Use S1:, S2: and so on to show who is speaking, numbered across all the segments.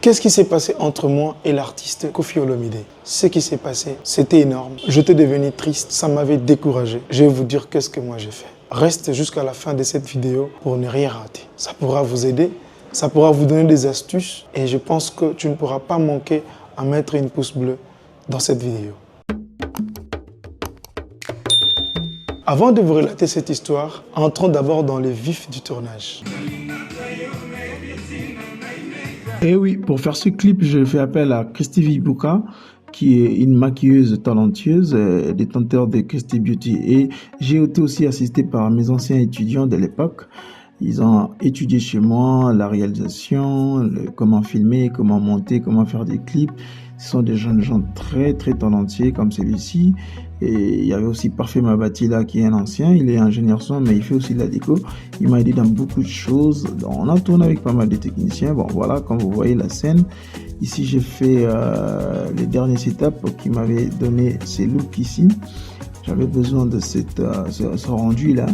S1: Qu'est-ce qui s'est passé entre moi et l'artiste Koffi Olomide? Ce qui s'est passé, c'était énorme. J'étais devenu triste, ça m'avait découragé. Je vais vous dire qu'est-ce que moi j'ai fait. Reste jusqu'à la fin de cette vidéo pour ne rien rater. Ça pourra vous aider, ça pourra vous donner des astuces et je pense que tu ne pourras pas manquer à mettre une pouce bleu dans cette vidéo. Avant de vous relater cette histoire, entrons d'abord dans le vif du tournage.
S2: Et oui, pour faire ce clip, je fais appel à Christy Vibuka, qui est une maquilleuse talentueuse, détenteur de Christy Beauty. Et j'ai été aussi assisté par mes anciens étudiants de l'époque. Ils ont étudié chez moi la réalisation, comment filmer, comment monter, comment faire des clips. Ce sont des jeunes gens très talentueux comme celui-ci. Et il y avait aussi Parfait Mabati là qui est un ancien, il est ingénieur son mais il fait aussi de la déco. Il m'a aidé dans beaucoup de choses. On a tourné avec pas mal de techniciens. Bon voilà, comme vous voyez la scène. Ici j'ai fait les derniers setups qui m'avaient donné ces looks ici. J'avais besoin de ce rendu là.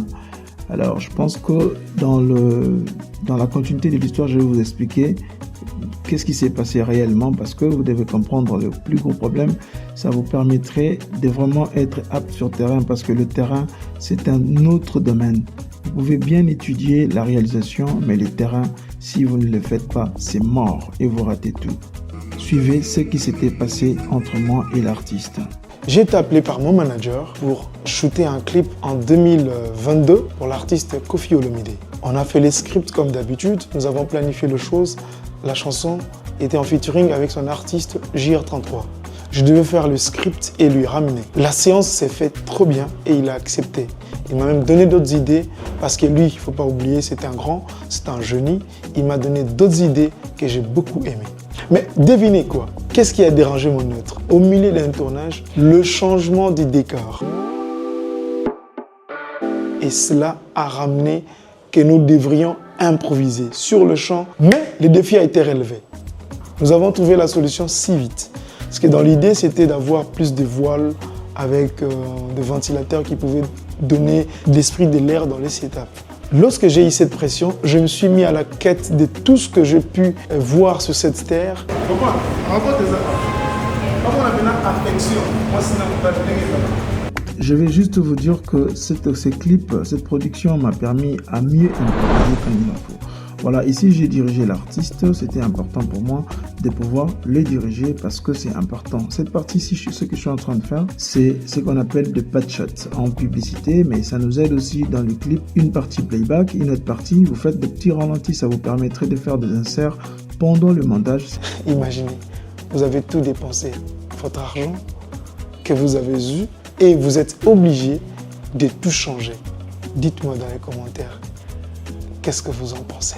S2: Alors je pense que dans la continuité de l'histoire, je vais vous expliquer qu'est-ce qui s'est passé réellement parce que vous devez comprendre le plus gros problème. Ça vous permettrait de vraiment être apte sur terrain parce que le terrain, c'est un autre domaine. Vous pouvez bien étudier la réalisation, mais le terrain, si vous ne le faites pas, c'est mort et vous ratez tout. Suivez ce qui s'était passé entre moi et l'artiste.
S1: J'ai été appelé par mon manager pour shooter un clip en 2022 pour l'artiste Koffi Olomide. On a fait les scripts comme d'habitude, nous avons planifié les choses. La chanson était en featuring avec son artiste JR33. Je devais faire le script et lui ramener. La séance s'est faite trop bien et il a accepté. Il m'a même donné d'autres idées parce que lui, il ne faut pas oublier, c'est un grand, c'est un génie. Il m'a donné d'autres idées que j'ai beaucoup aimées. Mais devinez quoi? Qu'est-ce qui a dérangé mon autre? Au milieu d'un tournage, le changement du décor. Et cela a ramené que nous devrions improviser sur le champ, mais le défi a été relevé. Nous avons trouvé la solution si vite. Parce que dans l'idée, c'était d'avoir plus de voiles avec des ventilateurs qui pouvaient donner l'esprit de l'air dans les setups. Lorsque j'ai eu cette pression, je me suis mis à la quête de tout ce que j'ai pu voir sur cette terre.
S2: Je vais juste vous dire que ces clips, cette production m'a permis à mieux improviser quand il en faut. Voilà, ici j'ai dirigé l'artiste, c'était important pour moi de pouvoir le diriger parce que c'est important. Cette partie-ci, ce que je suis en train de faire, c'est ce qu'on appelle de patch shot en publicité, mais ça nous aide aussi dans le clip. Une partie playback, une autre partie, vous faites des petits ralentis, ça vous permettrait de faire des inserts pendant le montage.
S1: Imaginez, vous avez tout dépensé, votre argent que vous avez eu, et vous êtes obligé de tout changer. Dites-moi dans les commentaires, qu'est-ce que vous en pensez?